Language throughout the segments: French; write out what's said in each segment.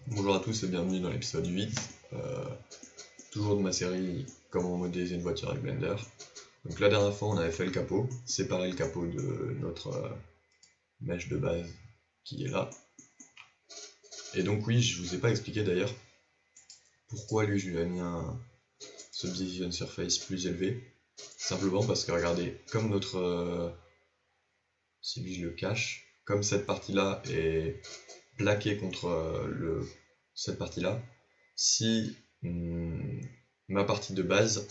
Bonjour à tous et bienvenue dans l'épisode 8, toujours de ma série Comment modéliser une voiture avec Blender. Donc la dernière fois on avait fait le capot, séparé le capot de notre mèche de base qui est là. Et donc oui, je vous ai pas expliqué d'ailleurs pourquoi lui je lui ai mis un Subdivision Surface plus élevé. Simplement parce que regardez, comme notre... si lui je le cache, comme cette partie là est plaquée contre cette partie là, si ma partie de base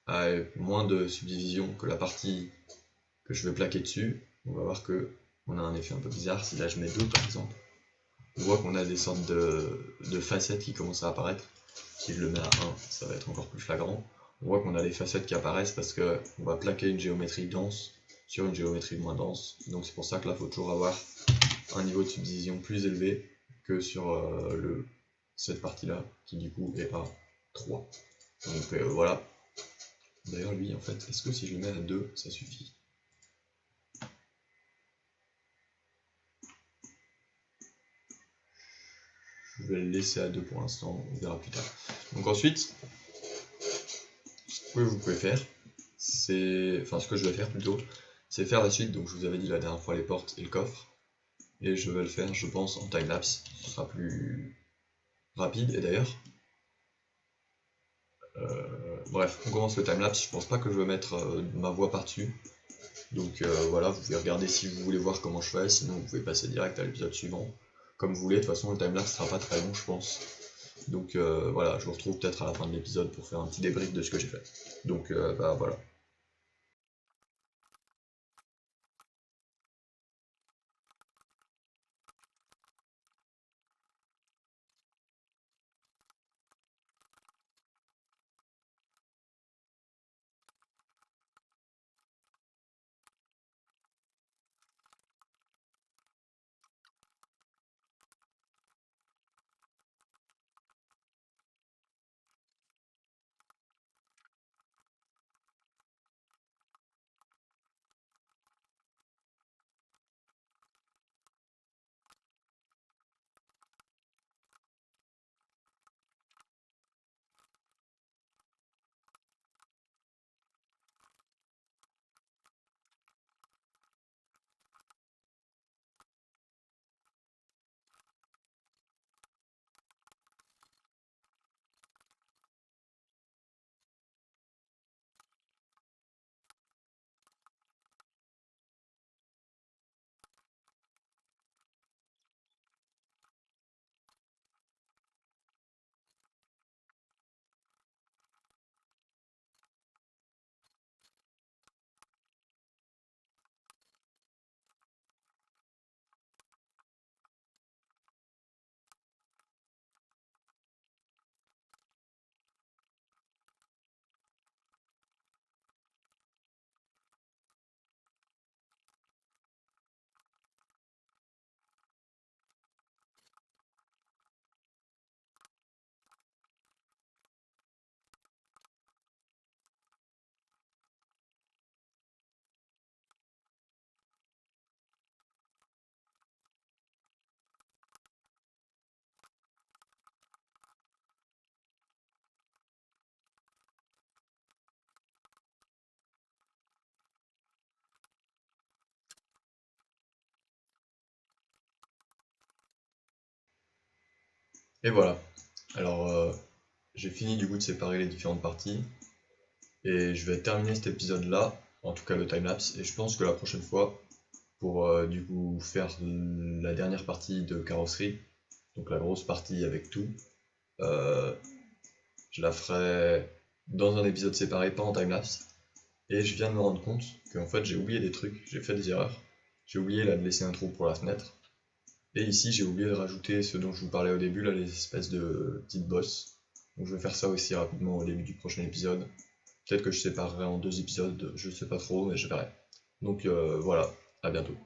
a moins de subdivision que la partie que je veux plaquer dessus, on va voir que on a un effet un peu bizarre. Si là je mets 2 par exemple, on voit qu'on a des sortes de facettes qui commencent à apparaître. Si je le mets à 1, ça va être encore plus flagrant. On voit qu'on a des facettes qui apparaissent parce qu'on va plaquer une géométrie dense sur une géométrie moins dense. Donc c'est pour ça que là il faut toujours avoir un niveau de subdivision plus élevé que sur cette partie là qui du coup est à 3. Donc voilà. D'ailleurs lui en fait, est-ce que si je le mets à 2 ça suffit? Je vais le laisser à 2 pour l'instant, on verra plus tard. Donc ensuite, ce que vous pouvez faire, c'est... Enfin ce que je vais faire plutôt, c'est faire la suite. Donc je vous avais dit la dernière fois les portes et le coffre. Et je vais le faire, je pense, en timelapse. Ce sera plus rapide. Et d'ailleurs, bref, on commence le timelapse. Je pense pas que je vais mettre ma voix par-dessus. Donc voilà, vous pouvez regarder si vous voulez voir comment je fais. Sinon, vous pouvez passer direct à l'épisode suivant. Comme vous voulez, de toute façon, le timelapse sera pas très long, je pense. Donc voilà, je vous retrouve peut-être à la fin de l'épisode pour faire un petit débrief de ce que j'ai fait. Donc bah voilà. Et voilà. Alors j'ai fini du coup de séparer les différentes parties. Et je vais terminer cet épisode là, en tout cas le timelapse. Et je pense que la prochaine fois, pour du coup faire la dernière partie de carrosserie, donc la grosse partie avec tout, je la ferai dans un épisode séparé, pas en timelapse. Et je viens de me rendre compte qu'en fait j'ai oublié des trucs, j'ai fait des erreurs. J'ai oublié là de laisser un trou pour la fenêtre. Et ici j'ai oublié de rajouter ce dont je vous parlais au début, là les espèces de petites bosses. Donc je vais faire ça aussi rapidement au début du prochain épisode. Peut-être que je séparerai en 2 épisodes, je sais pas trop, mais je verrai. Donc voilà, à bientôt.